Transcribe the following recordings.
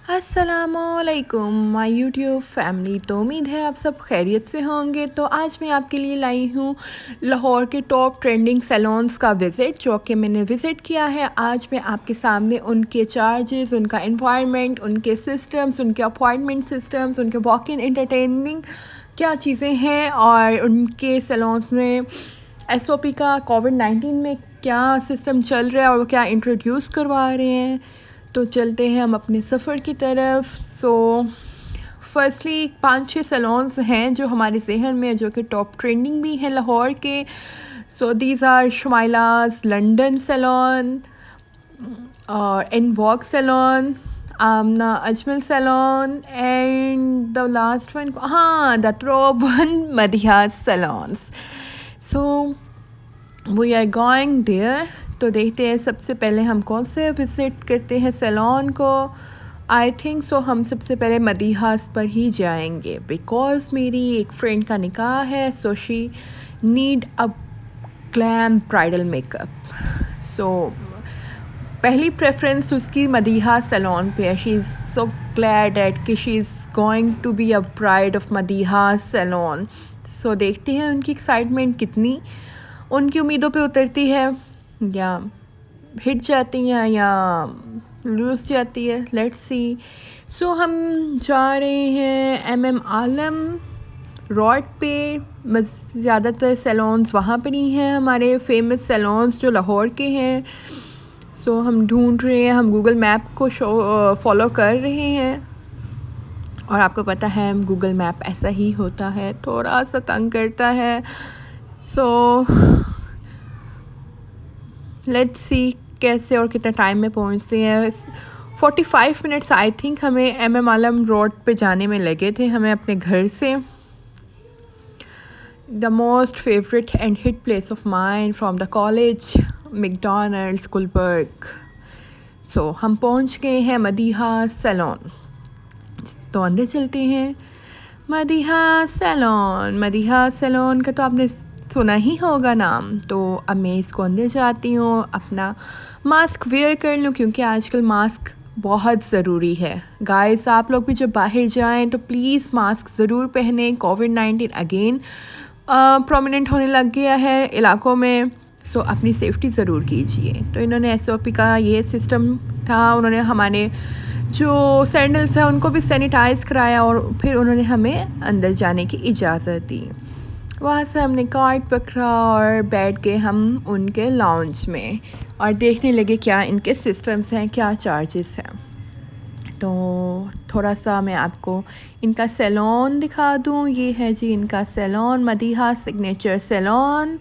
अस्सलामुअलैकुम my YouTube family. तो उम्मीद है आप सब खैरियत से होंगे। तो आज मैं आपके लिए लाई हूँ लाहौर के टॉप ट्रेंडिंग सैलून्स का विज़िट जो कि मैंने विज़िट किया है। आज मैं आपके सामने उनके चार्जेस, उनका एनवायरनमेंट, उनके सिस्टम्स, उनके अपॉइंटमेंट सिस्टम्स, उनके वॉक इन एंटरटेनिंग क्या चीज़ें हैं और उनके सैलून्स में एसओपी का कोविड-19 में क्या सिस्टम चल रहा है और वो क्या इंट्रोड्यूस करवा रहे हैं। तो चलते हैं हम अपने सफ़र की तरफ। फर्स्टली 5-6 सैलून्स हैं जो हमारे जहन में जो कि टॉप ट्रेंडिंग भी हैं लाहौर के। These are Shumaila's London salon और Invogue salon, Amna Ajmal salon and the last one, हाँ, the top one Madiha salons. So we are going there. तो देखते हैं सबसे पहले हम कौन से विज़िट करते हैं सैलून को। आई थिंक हम सबसे पहले मदीहास पर ही जाएंगे बिकॉज़ मेरी एक फ्रेंड का निकाह है। She need a glam bridal makeup. पहली प्रेफरेंस उसकी मदीहा सैलून पे है। She is so glad at कि she is going to be a bride of Madiha salon. देखते हैं उनकी एक्साइटमेंट कितनी उनकी उम्मीदों पे उतरती है या हिट जाती है या लूज़ जाती है। Let's see. हम जा रहे हैं MM आलम रोड पे। बस ज़्यादातर सैलून्स वहाँ पर ही हैं, हमारे फेमस सैलून्स जो लाहौर के हैं। हम ढूंढ रहे हैं, हम गूगल मैप को फॉलो कर रहे हैं और आपको पता है गूगल मैप ऐसा ही होता है, थोड़ा सा तंग करता है। लेट्स सी कैसे और कितने टाइम में पहुंचते हैं। 45 मिनट्स आई थिंक हमें MM आलम रोड पे जाने में लगे थे हमें अपने घर से। The most favourite and hit place of mine from the college McDonald's Gulberg. हम पहुंच गए हैं मदीहा सैलून। तो अंदर चलते हैं। मदीहा सैलून का तो आपने सुना ही होगा नाम। तो अब मैं इसको अंदर जाती हूँ, अपना मास्क वेयर कर लूँ क्योंकि आजकल मास्क बहुत ज़रूरी है। गाइस, आप लोग भी जब बाहर जाएं तो प्लीज़ मास्क ज़रूर पहने। कोविड-19 अगेन प्रोमिनेंट होने लग गया है इलाकों में। अपनी सेफ्टी ज़रूर कीजिए। तो इन्होंने SOP का ये सिस्टम था, उन्होंने हमारे जो सैंडल्स हैं उनको भी सैनिटाइज़ कराया और फिर उन्होंने हमें अंदर जाने की इजाज़त दी। वहाँ से हमने कार्ड पकड़ा और बैठ गए हम उनके लाउंज में और देखने लगे क्या इनके सिस्टम्स हैं, क्या चार्जेस हैं। तो थोड़ा सा मैं आपको इनका सैलून दिखा दूँ। ये है जी इनका salon, Madiha signature salon.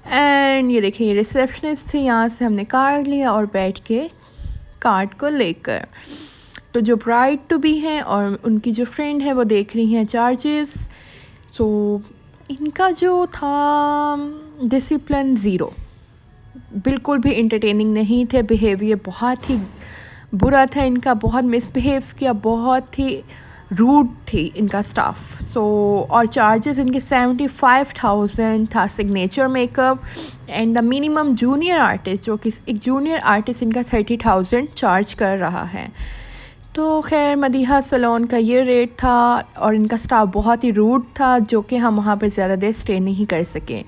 And ये देखिए, ये रिसेप्शनिस्ट थी, यहाँ से हमने कार्ड लिया और बैठ के कार्ड को लेकर तो जो ब्राइड टू बी हैं और उनकी जो फ्रेंड है वो देख रही हैं चार्जेस। इनका जो था डिसिप्लिन ज़ीरो, बिल्कुल भी इंटरटेनिंग नहीं थे। बिहेवियर बहुत ही बुरा था इनका, बहुत मिसबिहेव किया, बहुत ही रूड थी इनका स्टाफ। और चार्जेस इनके 75,000 था signature makeup and the minimum junior artist जो कि एक जूनियर आर्टिस्ट इनका 30,000 चार्ज कर रहा है। तो खैर मदीहा सैलून का ये रेट था और इनका स्टाफ बहुत ही रूड था जो कि हम वहाँ पर ज़्यादा देर स्टे नहीं कर सके।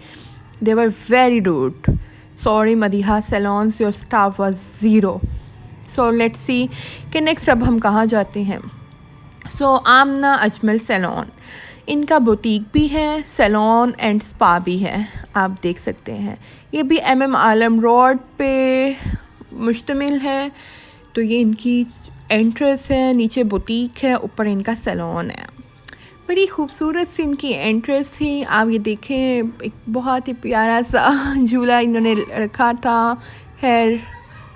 They were very rude. Sorry Madiha salons, your staff was zero. Let's see कि नेक्स्ट अब हम कहाँ जाते हैं। आमना अजमल सैलून, इनका बुटीक भी है, सैलून एंड स्पा भी है, आप देख सकते हैं। ये भी MM आलम रोड पे मुश्तमिल है। तो ये इनकी एंट्रेंस है, नीचे बुटीक है, ऊपर इनका सैलून है। बड़ी खूबसूरत सी इनकी एंट्रेंस थी। आप ये देखें, एक बहुत ही प्यारा सा झूला इन्होंने रखा था। खैर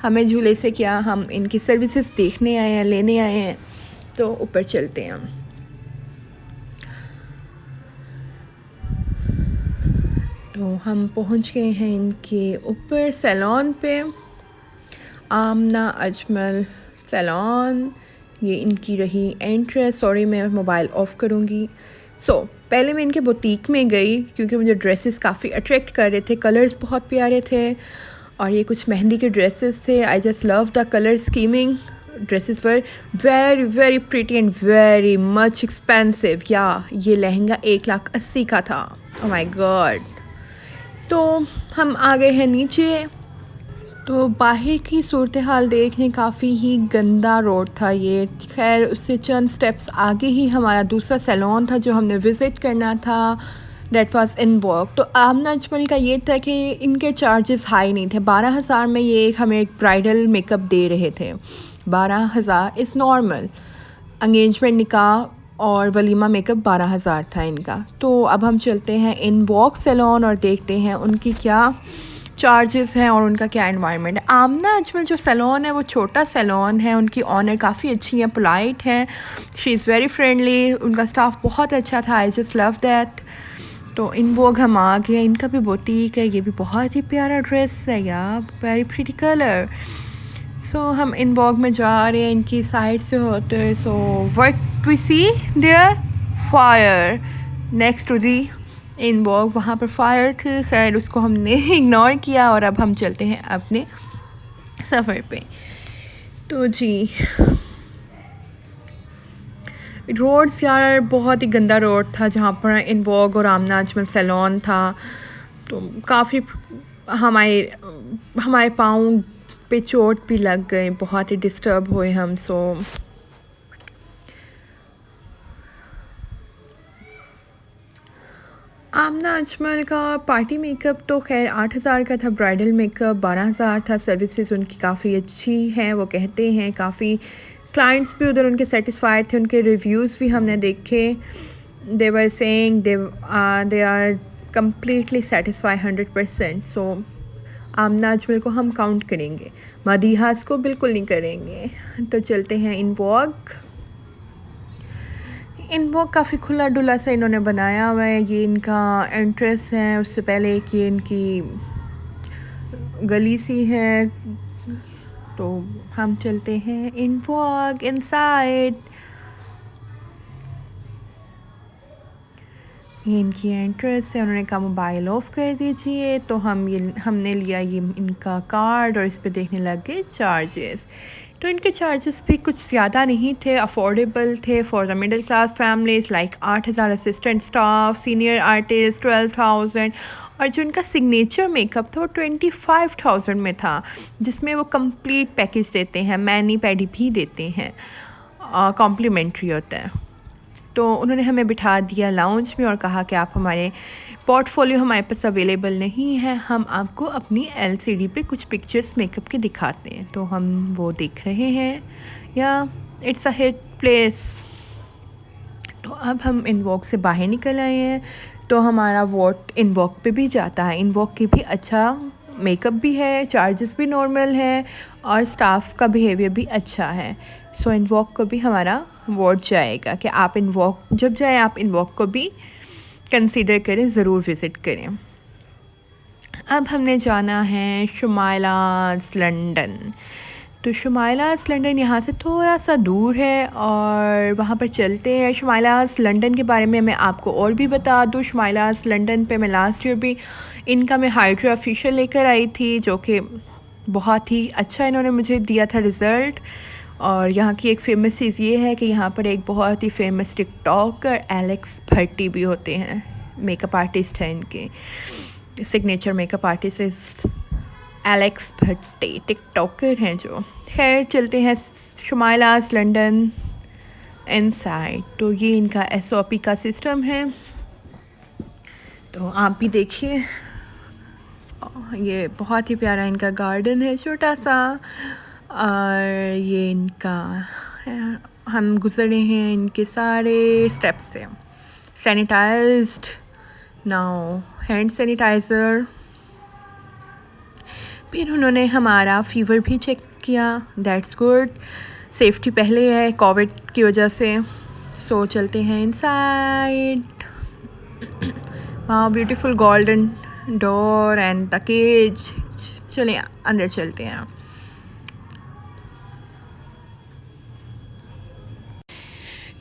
हमें झूले से क्या, हम इनकी सर्विसेज देखने आए हैं, लेने आए हैं। तो ऊपर चलते हैं हम। तो हम पहुंच गए हैं इनके ऊपर सैलून पे, आमना अजमल सैलून। ये इनकी रही एंट्रेंस। सॉरी मैं मोबाइल ऑफ़ करूँगी। पहले मैं इनके बुटीक में गई क्योंकि मुझे ड्रेसेस काफ़ी अट्रैक्ट कर रहे थे, कलर्स बहुत प्यारे थे और ये कुछ मेहंदी के ड्रेसेस थे। I just love the colour scheming dresses were very very pretty and very much expensive. या ये लहंगा 1,80,000 का था। Oh my God. तो हम आ गए हैं नीचे। तो बाहर की सूरत हाल देखने काफ़ी ही गंदा रोड था ये। खैर उससे चंद स्टेप्स आगे ही हमारा दूसरा सैलून था जो हमने विज़िट करना था। Date was in walk. तो आमना अजमल का ये था कि इनके चार्जेस हाई नहीं थे। 12,000 में ये हमें एक ब्राइडल मेकअप दे रहे थे। 12,000 इज़ नॉर्मल। एंगेजमेंट, निकाह और वलीमा मेकअप 12,000 था इनका। तो अब हम चलते हैं इन वॉक सैलून और देखते हैं उनकी क्या चार्जेस हैं और उनका क्या एनवायरनमेंट है। आमना अजमल जो सैलून है वो छोटा सैलून है। उनकी ऑनर काफ़ी अच्छी है, पोलाइट है, शी इज़ वेरी फ्रेंडली। उनका स्टाफ बहुत अच्छा था। आई जस्ट लव दैट। तो इन वोग हम आ गए। इनका भी बुटीक है। ये भी बहुत ही प्यारा ड्रेस है यार, वेरी प्रीटी कलर। सो हम इन वॉग में जा रहे हैं, इनकी साइड से होते हैं। So what we see there, fire next to the In Vogue. वहाँ पर फायर थी, खैर उसको हमने इग्नोर किया और अब हम चलते हैं अपने सफ़र पे। तो जी रोड्स यार बहुत ही गंदा रोड था जहाँ पर इन वॉग और आमना अजमल सैलून था। तो काफ़ी हमारे हमारे पाँव पे चोट भी लग गए, बहुत ही डिस्टर्ब हुए हम। सो आमना अजमल का पार्टी मेकअप तो खैर 8,000 का था, ब्राइडल मेकअप 12,000 था। सर्विसेज उनकी काफ़ी अच्छी हैं, वो कहते हैं। काफ़ी क्लाइंट्स भी उधर उनके सेटिस्फाइड थे। उनके रिव्यूज़ भी हमने देखे। They were saying they are completely satisfy 100%। सो आमना अजमल को हम काउंट करेंगे, मदीहास को बिल्कुल नहीं करेंगे। तो चलते हैं इन वॉक। इन वॉक काफ़ी खुला डुला सा इन्होंने बनाया हुआ है। ये इनका एंट्रेंस है। उससे पहले एक ये इनकी गली सी है। तो हम चलते हैं इन वॉक इनसाइड। ये इनकी एंट्रेंस है। उन्होंने कहा मोबाइल ऑफ़ कर दीजिए। तो हमने लिया ये इनका कार्ड और इस पे देखने लग गए चार्जेस। तो इनके चार्जेस भी कुछ ज़्यादा नहीं थे, अफोर्डेबल थे for the middle class families. Like 8,000 assistant staff, senior artist 12,000 और जो इनका सिग्नेचर मेकअप था वो 25,000 में था, जिसमें वो कंप्लीट पैकेज देते हैं, मैनी पैडी भी देते हैं, कॉम्प्लीमेंट्री होता है। तो उन्होंने हमें बिठा दिया लाउंज में और कहा कि आप हमारे पोर्टफोलियो हमारे पास अवेलेबल नहीं है, हम आपको अपनी LCD पे कुछ पिक्चर्स मेकअप के दिखाते हैं। तो हम वो देख रहे हैं। या इट्स अ हिट प्लेस। तो अब हम इनवॉक से बाहर निकल आए हैं। तो हमारा वोट इनवॉक पे भी जाता है। इनवॉक की भी अच्छा मेकअप भी है, चार्जेस भी नॉर्मल है और स्टाफ का बिहेवियर भी अच्छा है। सो इनवॉक को भी हमारा वोट जाएगा कि आप इनवॉक जब जाएं आप इनवॉक को भी कंसीडर करें, ज़रूर विज़िट करें। अब हमने जाना है शुमाइलाज़ लंदन। तो शुमाइलाज़ लंदन यहाँ से थोड़ा सा दूर है और वहाँ पर चलते हैं। शुमाइलाज़ लंदन के बारे में मैं आपको और भी बता दूँ। शुमाइलाज़ लंदन पे मैं लास्ट ईयर भी इनका मैं हाइड्रा फेशियल लेकर आई थी, जो कि बहुत ही अच्छा इन्होंने मुझे दिया था रिज़ल्ट। और यहाँ की एक फ़ेमस चीज़ ये है कि यहाँ पर एक बहुत ही फेमस टिकटॉकर एलेक्स भट्टी भी होते हैं, मेकअप आर्टिस्ट हैं। इनके सिग्नेचर मेकअप आर्टिस्ट एलेक्स भट्टी टिकटॉकर हैं जो। खैर चलते हैं शुमाइलाज़ लंदन इनसाइड। तो ये इनका SOP का सिस्टम है, तो आप भी देखिए। ये बहुत ही प्यारा इनका गार्डन है, छोटा सा। और ये इनका हम गुज़रे हैं इनके सारे स्टेप्स से। Sanitised now, hand sanitiser. फिर उन्होंने हमारा फ़ीवर भी चेक किया, दैट्स गुड। सेफ्टी पहले है कोविड की वजह से। सो चलते हैं इनसाइड। हाँ, beautiful golden door and the cage. चलिए अंदर चलते हैं।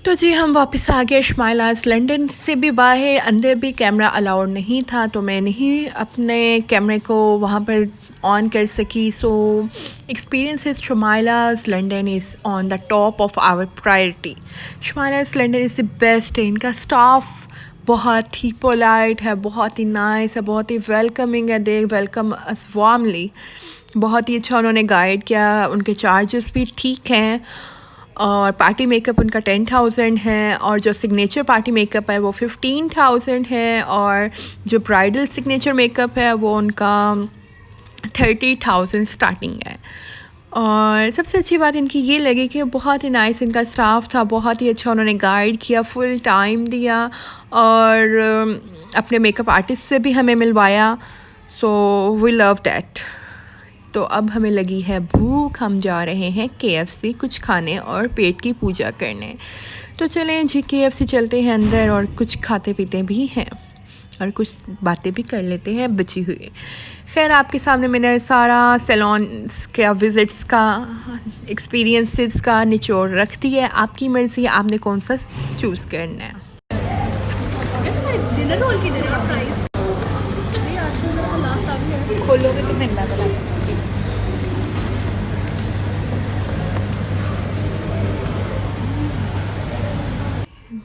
तो जी हम वापस आ गए शुमाइलाज़ लंदन से भी बाहर। अंदर भी कैमरा अलाउड नहीं था, तो मैं नहीं अपने कैमरे को वहाँ पर ऑन कर सकी। सो Experiences Shumaila's London is on the top of our priority. Shumaila's London is the best है. इनका स्टाफ बहुत ही पोलाइट है, बहुत ही नाइस है, बहुत ही वेलकमिंग है. दे वेलकम अस वार्मली. बहुत ही अच्छा उन्होंने गाइड किया. उनके चार्जेस भी ठीक हैं और पार्टी मेकअप उनका 10,000 है और जो सिग्नेचर पार्टी मेकअप है वो 15,000 है और जो ब्राइडल सिग्नेचर मेकअप है वो उनका 30,000 स्टार्टिंग है. और सबसे अच्छी बात इनकी ये लगी कि बहुत ही नाइस इनका स्टाफ था, बहुत ही अच्छा उन्होंने गाइड किया, फुल टाइम दिया और अपने मेकअप आर्टिस्ट से भी हमें मिलवाया. So we love that. तो अब हमें लगी है भूख, हम जा रहे हैं KFC कुछ खाने और पेट की पूजा करने. तो चलें जी KFC चलते हैं अंदर और कुछ खाते पीते भी हैं और कुछ बातें भी कर लेते हैं बची हुई. खैर आपके सामने मैंने सारा सैलून्स का विज़िट्स का एक्सपीरियंसेस का निचोड़ रख दिया है. आपकी मर्ज़ी, आपने कौन सा चूज़ करना है. डिनर रोल किधर है और फ्राइज खोलोगे तो महंगा बना.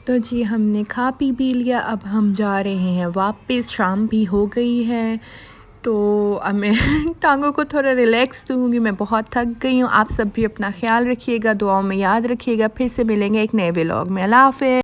तो जी हमने खा पी लिया. अब हम जा रहे हैं वापस. शाम भी हो गई है तो अब मैं टांगों को थोड़ा रिलैक्स दूँगी. मैं बहुत थक गई हूँ. आप सब भी अपना ख्याल रखिएगा, दुआओं में याद रखिएगा. फिर से मिलेंगे एक नए व्लॉग में. अल्लाह हाफ़िज़.